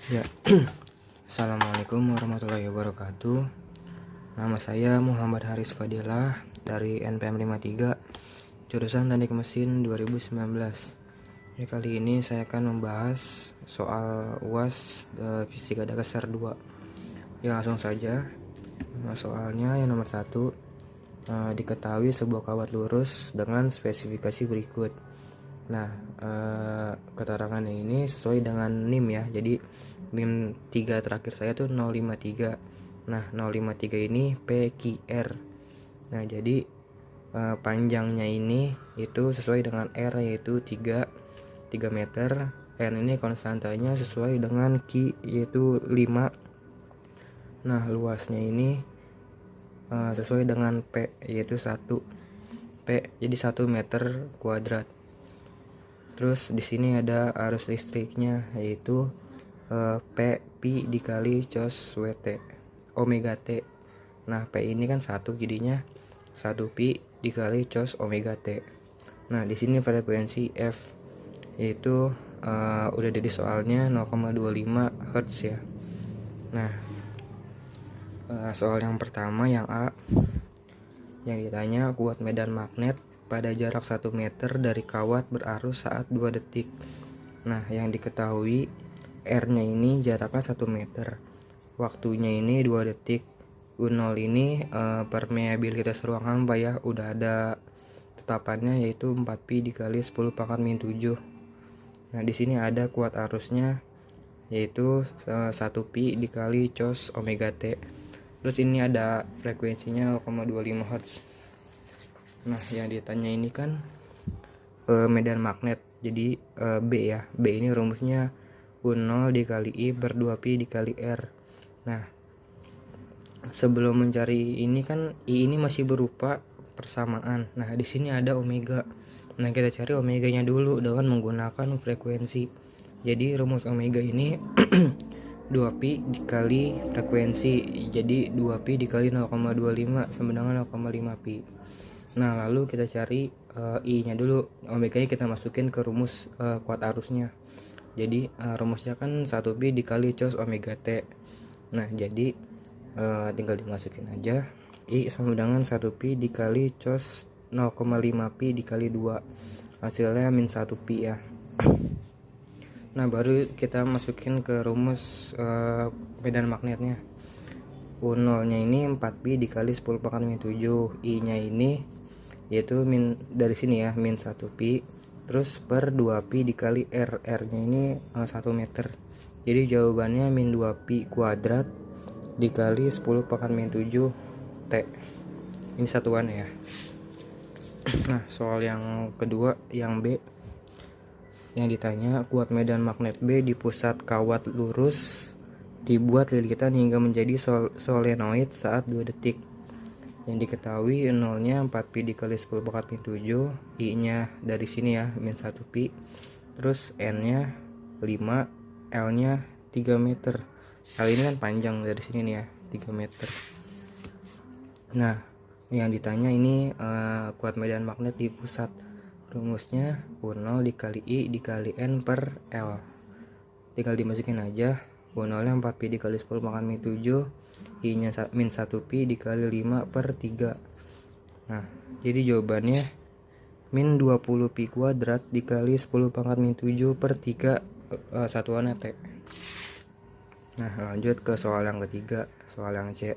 Ya, Assalamualaikum warahmatullahi wabarakatuh. Nama saya Muhammad Haris Fadilah dari NPM 53, jurusan Teknik Mesin 2019. Kali ini saya akan membahas soal UAS Fisika Dasar 2. Ya, langsung saja. Soalnya yang nomor 1, diketahui sebuah kawat lurus dengan spesifikasi berikut. Nah, keterangan ini sesuai dengan NIM ya. Jadi NIM 3 terakhir saya tuh 053. Nah, 053 ini PQR. Nah, jadi panjangnya ini itu sesuai dengan R, yaitu 3 meter. N ini konstantanya sesuai dengan Q, yaitu 5. Nah, luasnya ini sesuai dengan P, yaitu 1. P jadi 1 meter kuadrat. Terus di sini ada arus listriknya, yaitu P pi dikali cos WT omega T. Nah, P ini kan 1, jadinya 1 pi dikali cos omega T. Nah, di sini frekuensi F, yaitu udah ada di soalnya 0,25 Hz ya. Nah, soal yang pertama yang A, yang ditanya kuat medan magnet pada jarak 1 meter dari kawat berarus saat 2 detik. Nah, yang diketahui R-nya ini jaraknya 1 meter. Waktunya ini 2 detik. U0 ini permeabilitas ruangan Pak ya, udah ada tetapannya, yaitu 4pi dikali 10 pangkat min 7. Nah, di sini ada kuat arusnya, yaitu 1pi dikali cos omega T. Terus ini ada frekuensinya 0,25 Hz. Nah, yang ditanya ini kan medan magnet. Jadi B ya. B ini rumusnya U0 dikali I per 2pi dikali R. Nah, sebelum mencari ini kan I ini masih berupa persamaan. Nah, di sini ada omega. Nah, kita cari omeganya dulu dengan menggunakan frekuensi. Jadi rumus omega ini 2pi dikali frekuensi. Jadi 2pi dikali 0,25 sama dengan 0,5pi. Nah, lalu kita cari I-nya dulu. Omega-nya kita masukin ke rumus kuat arusnya. Jadi rumusnya kan 1pi dikali cos omega T. Nah, jadi tinggal dimasukin aja. I sama dengan 1pi dikali cos 0,5pi dikali 2. Hasilnya min 1pi ya. Nah, baru kita masukin ke rumus medan magnetnya. U0 nya ini 4pi dikali 10 pangkat min 7. I nya ini yaitu min dari sini ya, min 1pi, terus per 2pi dikali R. R nya ini 1 meter. Jadi jawabannya min 2pi kuadrat dikali 10 pangkat min 7 T. Ini satuan ya. Nah, soal yang kedua, yang B, yang ditanya kuat medan magnet B di pusat kawat lurus dibuat lilitan hingga menjadi solenoid saat 2 detik. Yang diketahui nolnya 4pi dikali 10 pangkat min 7, I nya dari sini ya, min 1pi, terus N nya 5, L nya 3 meter. L ini kan panjang dari sini nih ya, 3 meter. Nah, yang ditanya ini kuat medan magnet di pusat. Rumusnya U0 dikali I dikali N per L. Tinggal dimasukin aja. U0 nya 4pi dikali 10 pangkat min 7, I nya min 1pi dikali 5 per 3. Nah, jadi jawabannya min 20pi kuadrat dikali 10 pangkat min 7 per 3 satuannya T. Nah, lanjut ke soal yang ketiga, soal yang C.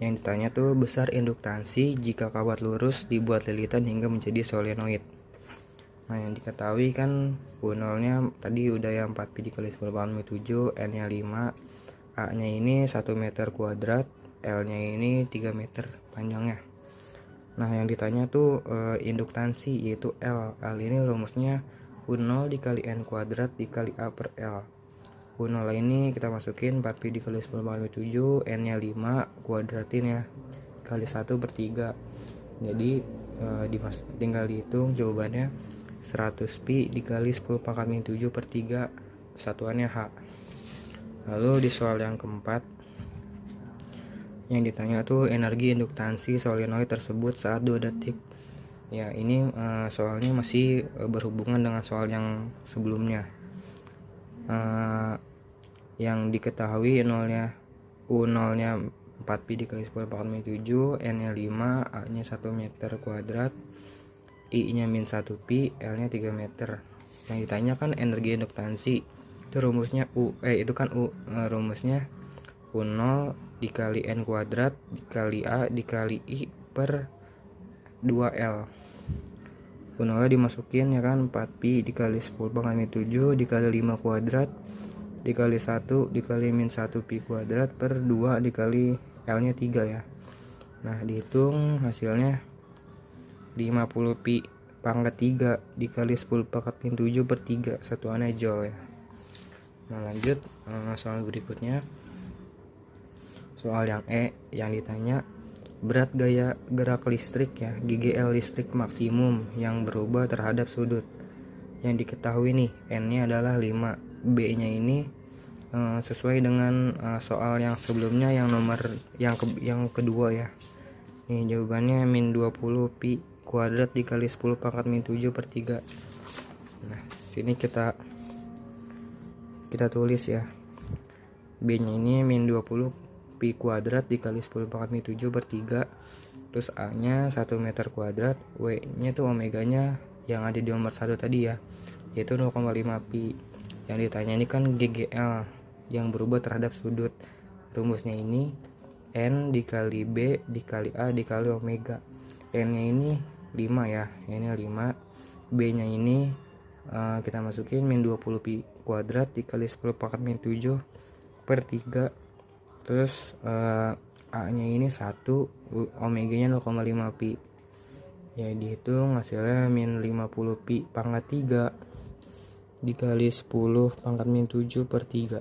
Yang ditanya tuh besar induktansi jika kawat lurus dibuat lilitan hingga menjadi solenoid. Nah, yang diketahui kan U0 nya tadi udah yang 4pi dikali 10 pangkat min 7, N nya 5, A nya ini 1 meter kuadrat, L nya ini 3 meter panjangnya. Nah, yang ditanya tuh induktansi, yaitu L. L ini rumusnya U0 dikali N kuadrat dikali A per L. U0 ini kita masukin 4pi dikali 10 pangkat min 7, N nya 5, kuadratin ya, kali 1 per 3. Jadi tinggal dihitung jawabannya 100pi dikali 10 pangkat min 7 per 3, satuannya H. Lalu di soal yang keempat, yang ditanya tuh energi induktansi solenoid tersebut saat 2 detik. Ya, ini soalnya masih berhubungan dengan soal yang sebelumnya. yang diketahui nolnya U0 nya 4pi dikali 10 pangkat min 7, N nya 5, A nya 1 meter kuadrat, I nya min 1pi, L nya 3 meter. Yang ditanya kan energi induktansi, itu rumusnya rumusnya U0 dikali N kuadrat dikali A dikali I per 2L. U0 dimasukin ya kan, 4pi dikali 10 pangkat min 7 dikali 5 kuadrat dikali 1 dikali min 1pi kuadrat per 2 dikali L nya 3 ya. Nah dihitung hasilnya 50pi pangkat 3 dikali 10 pangkat min 7 per 3, satuannya joule ya. Nah lanjut soal berikutnya, soal yang E, yang ditanya berat gaya gerak listrik ya, GGL listrik maksimum yang berubah terhadap sudut. Yang diketahui nih, N nya adalah 5, B nya ini sesuai dengan soal yang sebelumnya yang nomor yang kedua ya. Nih jawabannya min 20 pi kuadrat dikali 10 pangkat min 7 per 3. Nah sini kita tulis ya, B nya ini min 20 pi kuadrat dikali 10 pangkat min 7 per 3, terus A nya 1 meter kuadrat, W nya tuh omeganya yang ada di nomor 1 tadi ya, yaitu 0,5 pi. Yang ditanya ini kan GGL yang berubah terhadap sudut. Rumusnya ini N dikali B dikali A dikali omega. N nya ini 5 ya, N nya 5, B nya ini kita masukin min 20 pi kuadrat dikali 10 pangkat min 7 per 3, terus A nya ini 1, omega nya 0,5 pi ya, dihitung hasilnya min 50 pi pangkat 3 dikali 10 pangkat min 7 per 3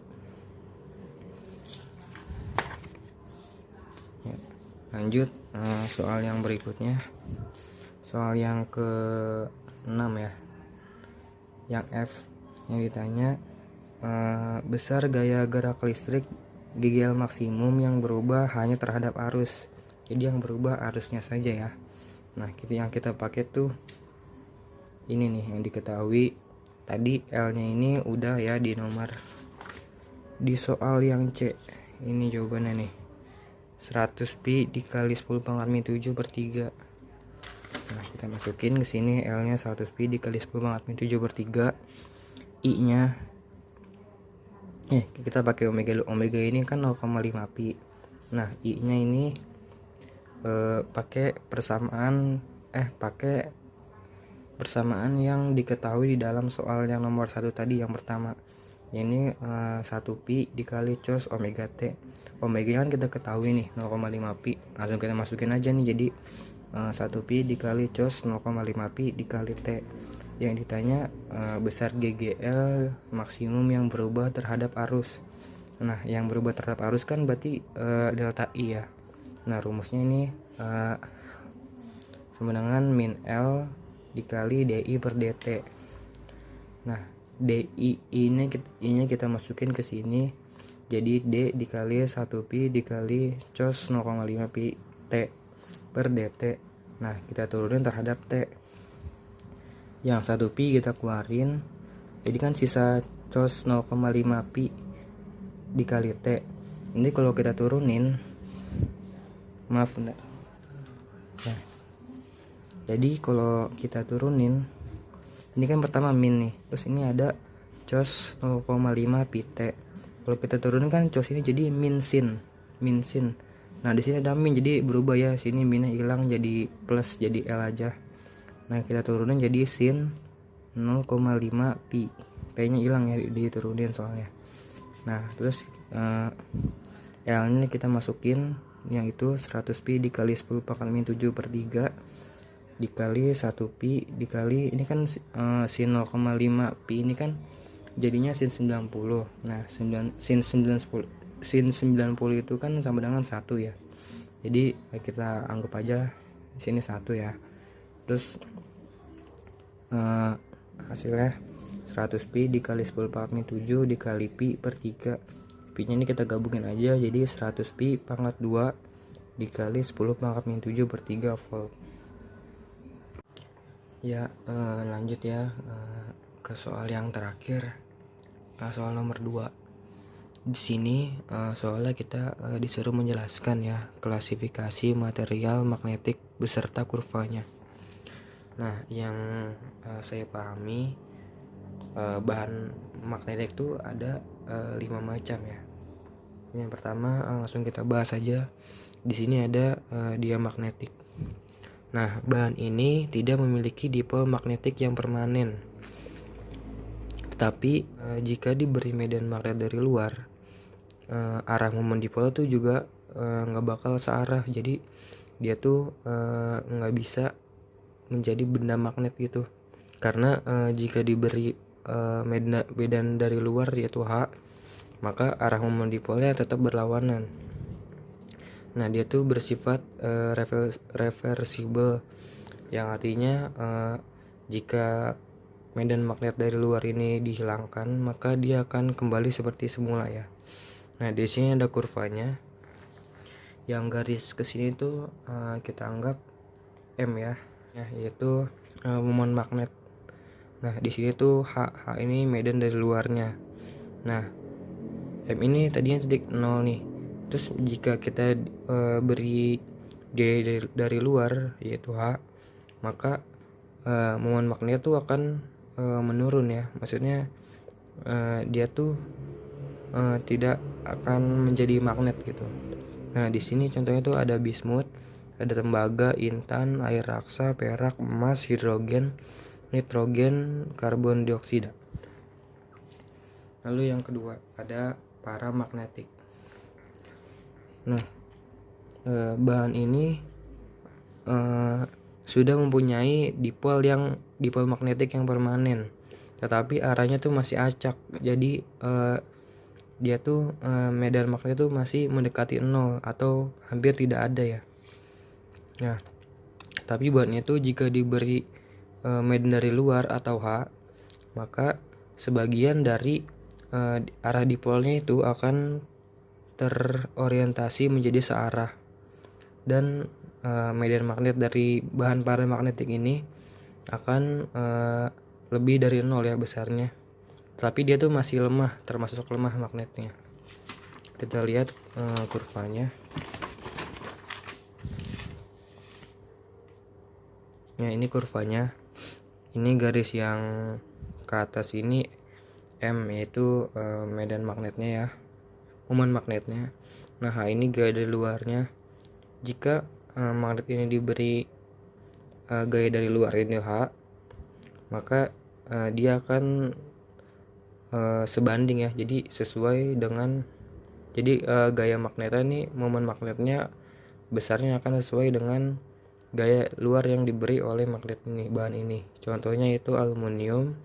ya. Lanjut soal yang berikutnya, soal yang ke-6 ya, yang F, yang ditanya besar gaya gerak listrik GGL maksimum yang berubah hanya terhadap arus. Jadi yang berubah arusnya saja ya. Nah yang kita pakai tuh ini nih yang diketahui tadi, L nya ini udah ya di nomor di soal yang C. Ini jawabannya nih 100 pi dikali 10 pangkat min 7 per 3. Nah kita masukin ke sini, L nya 100 pi dikali 10 pangkat min 7 per 3, I nya kita pakai omega ini kan 0,5 pi. Nah I nya ini pakai persamaan yang diketahui di dalam soal yang nomor 1 tadi yang pertama. Ini 1 pi dikali cos omega t. Omega kan kita ketahui nih 0,5 pi. Langsung kita masukin aja nih, jadi 1 pi dikali cos 0,5 pi dikali t. Yang ditanya besar GGL maksimum yang berubah terhadap arus. Nah yang berubah terhadap arus kan berarti delta I ya. Nah rumusnya ini sama dengan min L dikali DI per DT. Nah DI ini kita masukin ke sini, jadi D dikali 1 pi dikali cos 0,5 pi T per DT. Nah kita turunin terhadap T. Yang 1 pi kita keluarin, jadi kan sisa cos 0,5 pi dikali T. Ini kalau kita turunin, maaf bentar. Nah, jadi kalau kita turunin, ini kan pertama min nih, terus ini ada cos 0,5 pi T. Kalau kita turunin kan cos ini jadi min sin. Nah di sini ada min, jadi berubah ya, sini minnya hilang jadi plus, jadi L aja. Nah kita turunin jadi sin 0,5 pi, T-nya hilang ya, diturunin soalnya. Nah terus L ini kita masukin, yang itu 100 pi dikali 10 pangkat min 7 per 3 dikali 1 pi dikali, ini kan sin 0,5 pi ini kan jadinya sin 90. Nah sin 90 itu kan sama dengan 1 ya, jadi kita anggap aja sini 1 ya. Terus hasilnya 100 pi dikali 10 pangkat min 7 dikali pi per 3. Pi nya ini kita gabungin aja, jadi 100 pi pangkat 2 dikali 10 pangkat min 7 per 3 volt ya. Lanjut ya ke soal yang terakhir, soal nomor 2. Di sini soalnya kita disuruh menjelaskan ya klasifikasi material magnetik beserta kurvanya. Nah, yang saya pahami bahan magnetik itu ada 5 macam ya. Yang pertama langsung kita bahas aja. Di sini ada diamagnetik. Nah, bahan ini tidak memiliki dipol magnetik yang permanen. Tetapi jika diberi medan magnet dari luar, arah momen dipol itu juga nggak bakal searah. Jadi dia tuh nggak bisa menjadi benda magnet gitu. Karena jika diberi medan dari luar yaitu H, maka arah momen dipolnya tetap berlawanan. Nah, dia tuh bersifat reversible, yang artinya jika medan magnet dari luar ini dihilangkan, maka dia akan kembali seperti semula ya. Nah, di sini ada kurvanya. Yang garis ke sini tuh kita anggap M ya, yaitu momen magnet. Nah, di sini tuh H ini medan dari luarnya. Nah, M ini tadinya titik 0 nih. Terus jika kita beri D dari luar yaitu H, maka momen magnet tuh akan menurun ya. Maksudnya dia tuh tidak akan menjadi magnet gitu. Nah, di sini contohnya tuh ada bismut, ada tembaga, intan, air raksa, perak, emas, hidrogen, nitrogen, karbon dioksida. Lalu yang kedua ada paramagnetik. Nah, bahan ini sudah mempunyai dipol magnetik yang permanen, tetapi arahnya tuh masih acak. Jadi dia tuh medan magnet tuh masih mendekati 0 atau hampir tidak ada ya. Nah, tapi bahannya tuh jika diberi medan dari luar atau H, maka sebagian dari arah dipolnya itu akan terorientasi menjadi searah, dan medan magnet dari bahan paramagnetik ini akan lebih dari 0 ya besarnya, tapi dia tuh masih lemah, termasuk lemah magnetnya. Kita lihat kurvanya. Nah, ini kurvanya. Ini garis yang ke atas ini M, yaitu medan magnetnya ya, momen magnetnya. Nah, ini gaya dari luarnya. Jika magnet ini diberi gaya dari luar ini H, maka dia akan sebanding ya. Jadi sesuai dengan, jadi gaya magnetnya ini, momen magnetnya besarnya akan sesuai dengan gaya luar yang diberi oleh magnet ini, bahan ini. Contohnya itu aluminium,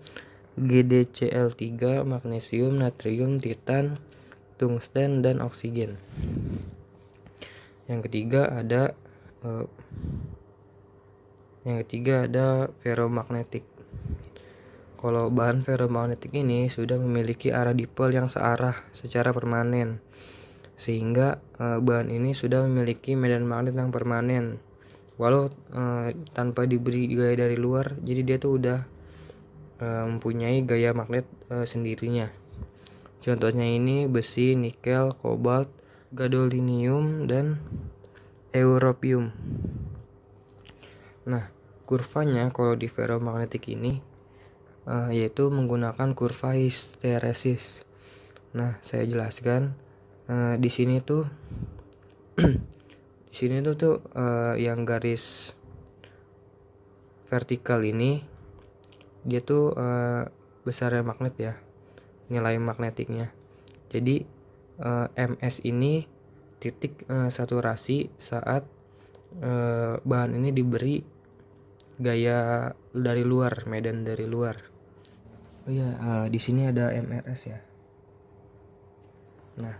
GdCl3, magnesium, natrium, titan, tungsten, dan oksigen. Yang ketiga ada ferromagnetik. Kalau bahan ferromagnetik ini sudah memiliki arah dipol yang searah secara permanen, sehingga bahan ini sudah memiliki medan magnet yang permanen walau tanpa diberi gaya dari luar. Jadi dia tuh udah mempunyai gaya magnet sendirinya. Contohnya ini besi, nikel, kobalt, gadolinium, dan europium. Nah, kurvanya kalau di ferromagnetik ini yaitu menggunakan kurva histeresis. Nah, saya jelaskan di sini tuh yang garis vertikal ini dia tuh besarnya magnet ya, nilai magnetiknya. Jadi MS ini titik saturasi saat bahan ini diberi gaya dari luar, medan dari luar. Oh ya, di sini ada MRS ya. Nah,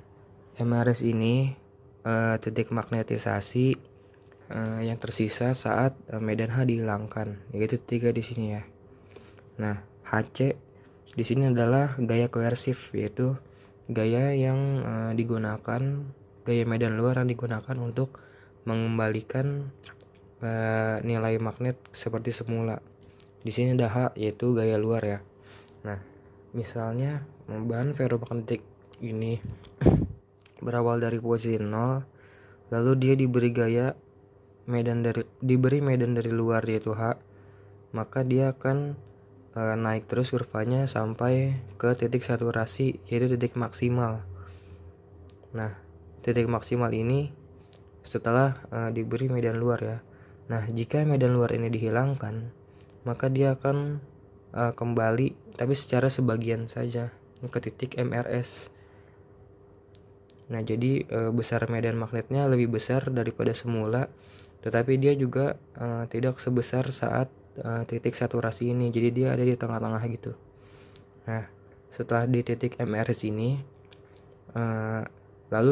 MRS ini titik magnetisasi yang tersisa saat medan H dihilangkan, yaitu 3 di sini ya. Nah, HC di sini adalah gaya koersif, yaitu gaya yang digunakan, gaya medan luar yang digunakan untuk mengembalikan nilai magnet seperti semula. Di sini ada H, yaitu gaya luar ya. Nah, misalnya bahan ferromagnetik ini berawal dari posisi 0, lalu dia diberi medan dari luar yaitu H, maka dia akan naik terus kurvanya sampai ke titik saturasi yaitu titik maksimal. Nah, titik maksimal ini setelah diberi medan luar ya. Nah, jika medan luar ini dihilangkan, maka dia akan kembali tapi secara sebagian saja ke titik MRS. Nah, jadi besar medan magnetnya lebih besar daripada semula, tetapi dia juga tidak sebesar saat titik saturasi ini. Jadi dia ada di tengah-tengah gitu. Nah, setelah di titik MRS ini lalu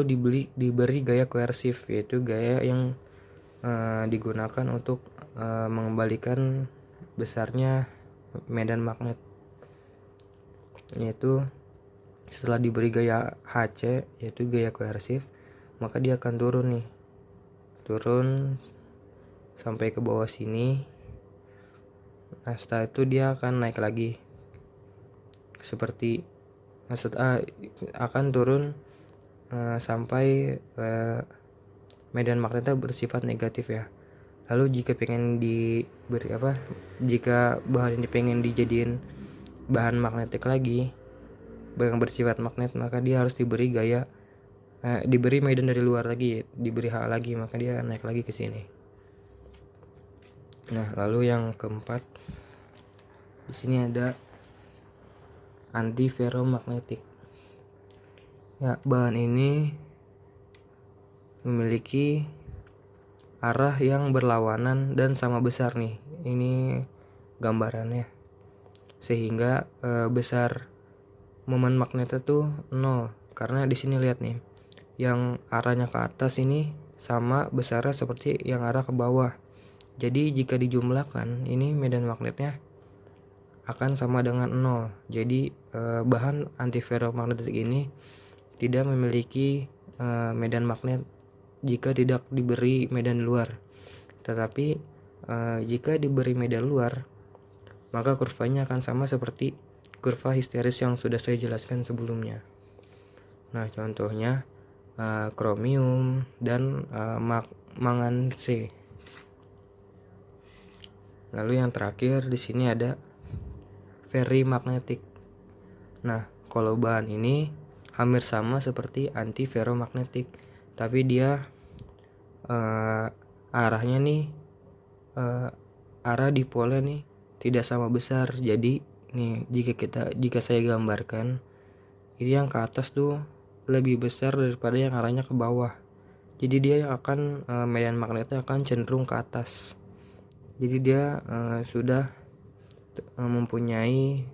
diberi gaya koersif, yaitu gaya yang digunakan untuk mengembalikan besarnya medan magnet, yaitu setelah diberi gaya HC yaitu gaya koersif, maka dia akan turun sampai ke bawah sini. Nah, setelah itu dia akan naik lagi seperti akan turun sampai medan magnetnya bersifat negatif ya. Lalu jika jika bahan ini pengen dijadiin bahan magnetik lagi, yang bersifat magnet, maka dia harus diberi medan dari luar lagi, diberi H lagi, maka dia naik lagi ke sini. Nah, lalu yang keempat, di sini ada antiferromagnetik. Ya, bahan ini memiliki arah yang berlawanan dan sama besar nih. Ini gambarannya. Sehingga besar momen magnetnya tuh 0. Karena di sini lihat nih, yang arahnya ke atas ini sama besarnya seperti yang arah ke bawah. Jadi jika dijumlahkan, ini medan magnetnya akan sama dengan 0. Jadi bahan antiferromagnetik ini tidak memiliki medan magnet jika tidak diberi medan luar. Tetapi jika diberi medan luar, maka kurvanya akan sama seperti kurva histeris yang sudah saya jelaskan sebelumnya. Nah, contohnya kromium dan mangan C. Lalu yang terakhir di sini ada ferrimagnetik. Nah, kalau bahan ini hampir sama seperti antiferromagnetik, tapi dia arahnya nih arah dipolnya nih tidak sama besar. Jadi nih jika saya gambarkan, ini yang ke atas tuh lebih besar daripada yang arahnya ke bawah. Jadi dia akan medan magnetnya akan cenderung ke atas. Jadi dia sudah mempunyai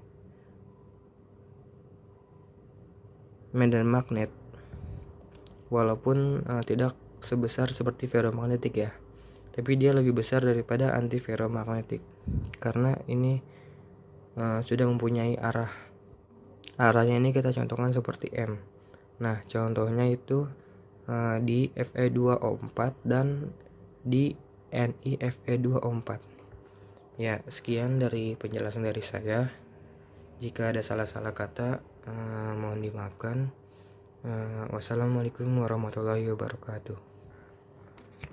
medan magnet walaupun tidak sebesar seperti ferromagnetik ya, tapi dia lebih besar daripada antiferromagnetik karena ini sudah mempunyai arahnya. Ini kita contohkan seperti M. Nah, contohnya itu di Fe2O4 dan di NiFe2O4. Ya, sekian dari penjelasan dari saya. Jika ada salah-salah kata, mohon dimaafkan. Wassalamualaikum warahmatullahi wabarakatuh.